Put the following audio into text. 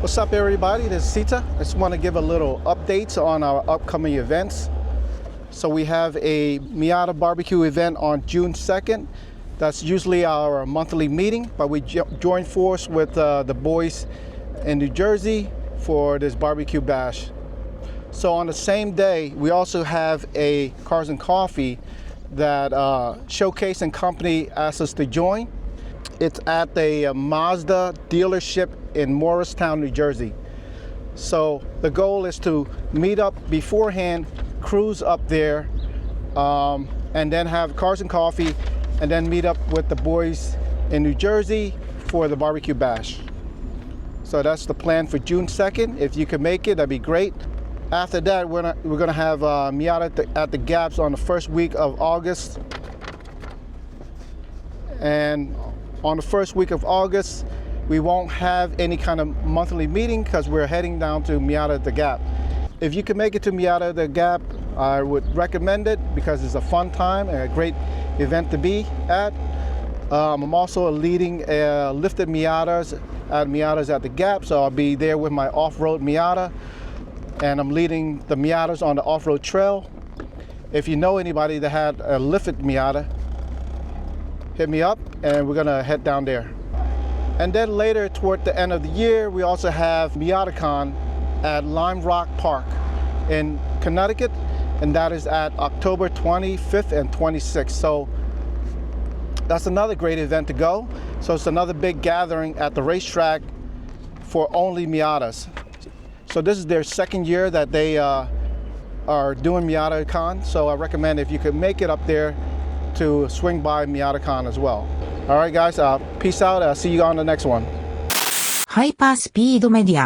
What's up, everybody? This is Sita. I just want to give a little updates on our upcoming events. So we have a Miata barbecue event on June 2nd. That's usually our monthly meeting, but we joined force with the boys in New Jersey for this barbecue bash. So on the same day, we also have a Cars and Coffee that Showcase and Company asked us to join. It's at the Mazda dealership in Morristown, New Jersey. So the goal is to meet up beforehand, cruise up there, and then have Cars and Coffee, and then meet up with the boys in New Jersey for the barbecue bash. So that's the plan for June 2nd. If you can make it, that'd be great. After that, we're gonna have Miata at the Gaps on the first week of August. And on the first week of August, we won't have any kind of monthly meeting because we're heading down to Miata at the Gap. If you can make it to Miata at the Gap, I would recommend it because it's a fun time and a great event to be at. I'm also leading lifted Miatas at the Gap, so I'll be there with my off-road Miata, and I'm leading the Miatas on the off-road trail. If you know anybody that had a lifted Miata, hit me up and we're gonna head down there. And then later toward the end of the year, we also have MiataCon at Lime Rock Park in Connecticut, and that is at October 25th and 26th. So that's another great event to go. So it's another big gathering at the racetrack for only Miatas. So this is their second year that they are doing MiataCon. So I recommend if you could make it up there to swing by MiataCon as well. All right, guys, peace out. I'll see you on the next one. ハイパースピードメディア